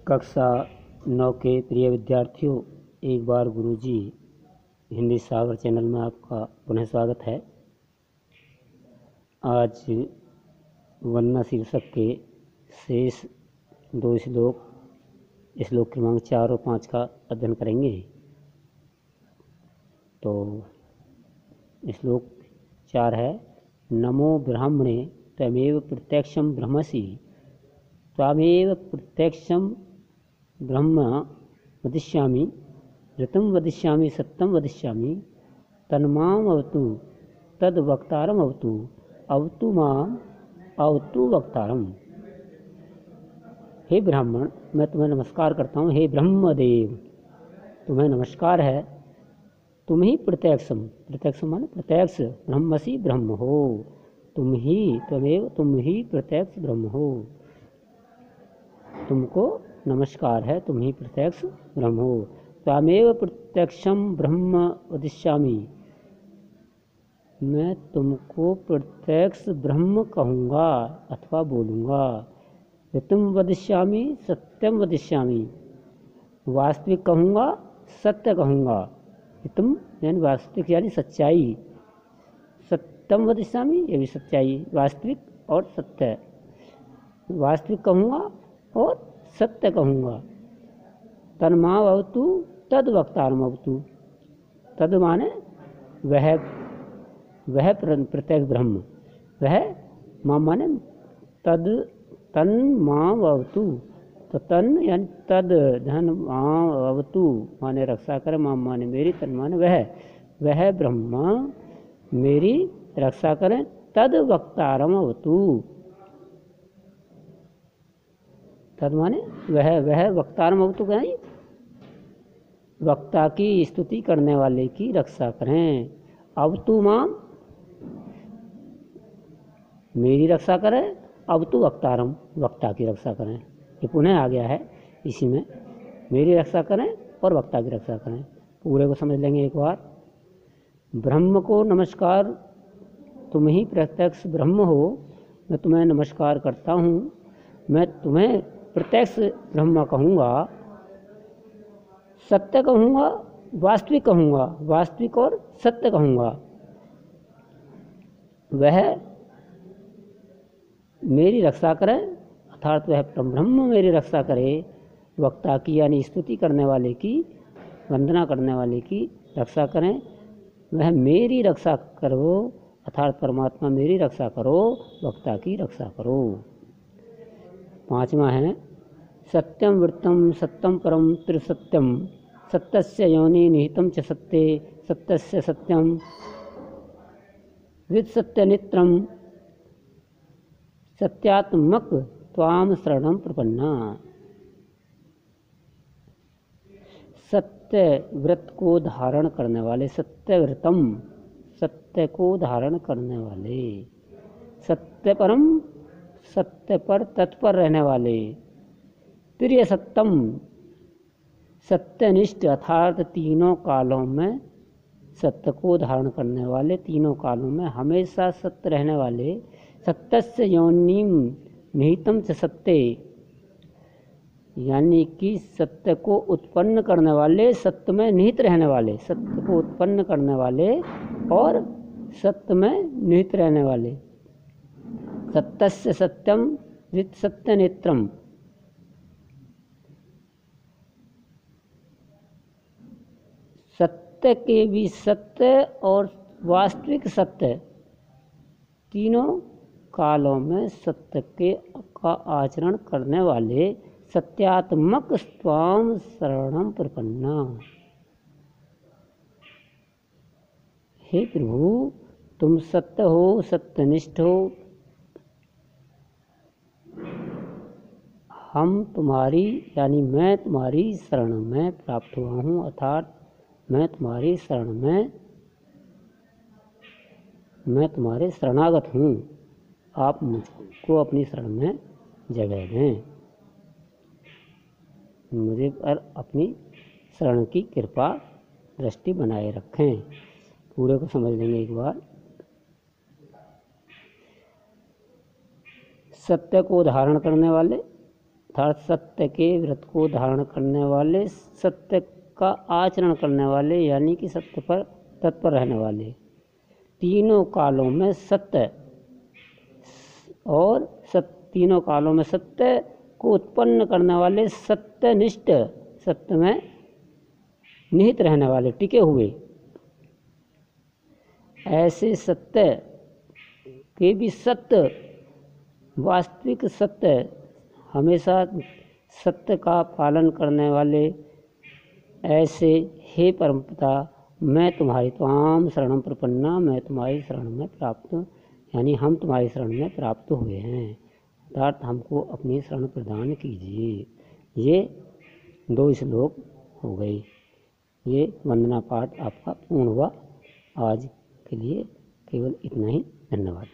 कक्षा 9 के प्रिय विद्यार्थियों, एक बार गुरुजी हिंदी सागर चैनल में आपका पुनः स्वागत है। आज वंदना शीर्षक के शेष 2 श्लोक क्रमांक 4 और 5 का अध्ययन करेंगे। तो श्लोक 4 है, नमो ब्राह्मणे त्वमेव प्रत्यक्षं ब्रह्मसि त्वमेव प्रत्यक्षं ब्रह्म वदिष्यामि ऋतं वदिष्यामि सत्यं वदिष्यामि तन्माम अवतु तद वक्तारम अवतु अवतु माम अवतु वक्तारम। हे ब्राह्मण, मैं तुम्हें नमस्कार करता हूँ। हे ब्रह्मदेव, तुम्हें नमस्कार है। तुम ही प्रत्यक्षम, प्रत्यक्ष माने प्रत्यक्ष, ब्रह्मसि ब्रह्म हो। तुम ही प्रत्यक्ष ब्रह्म हो। तुमको नमस्कार है, तुम ही प्रत्यक्ष ब्रह्म हो। त्वमेव प्रत्यक्षम ब्रह्म वदिष्यामि, मैं तुमको प्रत्यक्ष ब्रह्म कहूँगा अथवा बोलूँगा। ऋतं वदिष्यामि सत्यम वदिष्यामि, वास्तविक कहूँगा, सत्य कहूँगा। ऋतं यानी वास्तविक यानी सच्चाई, सत्यम वदिष्यामि ये भी सच्चाई, वास्तविक और सत्य। वास्तविक कहूँगा और सत्य कहूँगा। तन्माम अवतु तद वक्तारम अवतु, तद माने वह प्रत्यक्ष ब्रह्म, वह माम माने तद, तन माम अवतु, तो तन यानी तद, धन माम अवतु माने रक्षा करे, माम माने मेरी, तन माने वह ब्रह्म मेरी रक्षा करें। तद वक्तारम अवतु, तद माने वह वक्तारम अवतु कहें, वक्ता की स्तुति करने वाले की रक्षा करें। अवतु माम मेरी रक्षा करें, अवतु वक्तारम वक्ता की रक्षा करें। ये पुनः आ गया है इसी में, मेरी रक्षा करें और वक्ता की रक्षा करें। पूरे को समझ लेंगे एक बार। ब्रह्म को नमस्कार, तुम ही प्रत्यक्ष ब्रह्म हो, मैं तुम्हें नमस्कार करता हूँ। मैं तुम्हें प्रत्यक्ष ब्रह्म कहूँगा, सत्य कहूँगा, वास्तविक कहूँगा, वास्तविक और सत्य कहूँगा। वह मेरी रक्षा करे, अर्थात वह ब्रह्म मेरी रक्षा करे। वक्ता की यानी स्तुति करने वाले की, वंदना करने वाले की रक्षा करें। वह मेरी रक्षा करो, अर्थात परमात्मा मेरी रक्षा करो, वक्ता की रक्षा करो। 5वां है, सत्यम वृत्तम सत्यम परम त्रिसत्यम सत्यस्य योनि निहितं च सत्ये सत्यस्य सत्यम वित्सत्यनित्रम सत्यात्मक त्वाम शरणं प्रपन्ना। सत्य व्रत को धारण करने वाले, सत्यव्रतम सत्य को धारण करने वाले, सत्य परम सत्य पर तत्पर रहने वाले, प्रिय सत्यम सत्यनिष्ठ अर्थात तीनों कालों में सत्य को धारण करने वाले, तीनों कालों में हमेशा सत्य रहने वाले। सत्यस्य योनिम निहितम च सत्ये, यानी कि सत्य को उत्पन्न करने वाले, सत्य में निहित रहने वाले, सत्य को उत्पन्न करने वाले और सत्य में निहित रहने वाले। सत्यस्य सत्यम वित् सत्य नेत्रम, सत्य के भी सत्य और वास्तविक सत्य, तीनों कालों में सत्य के का आचरण करने वाले। सत्यात्मक स्वाम शरणं प्रपन्ना, हे प्रभु तुम सत्य हो, सत्यनिष्ठ हो। हम तुम्हारी यानी मैं तुम्हारी शरण में प्राप्त हुआ हूँ, अर्थात मैं तुम्हारी शरण में, मैं तुम्हारे शरणागत हूँ। आप मुझको अपनी शरण में जगह दें, मुझे पर अपनी शरण की कृपा दृष्टि बनाए रखें। पूरे को समझ लेंगे एक बार। सत्य को धारण करने वाले, अर्थात सत्य के व्रत को धारण करने वाले, सत्य का आचरण करने वाले, यानी कि सत्य पर तत्पर रहने वाले, तीनों कालों में सत्य और तीनों कालों में सत्य को उत्पन्न करने वाले, सत्यनिष्ठ, सत्य में निहित रहने वाले, टिके हुए, ऐसे सत्य के भी सत्य, वास्तविक सत्य, हमेशा सत्य का पालन करने वाले, ऐसे हे परमपिता मैं तुम्हारी त्वाम शरणम प्रपन्ना, मैं तुम्हारी शरण में प्राप्त, यानी हम तुम्हारी शरण में प्राप्त हुए हैं, अर्थात हमको अपनी शरण प्रदान कीजिए। ये 2 श्लोक हो गए। ये वंदना पाठ आपका पूर्ण हुआ। आज के लिए केवल इतना ही। धन्यवाद।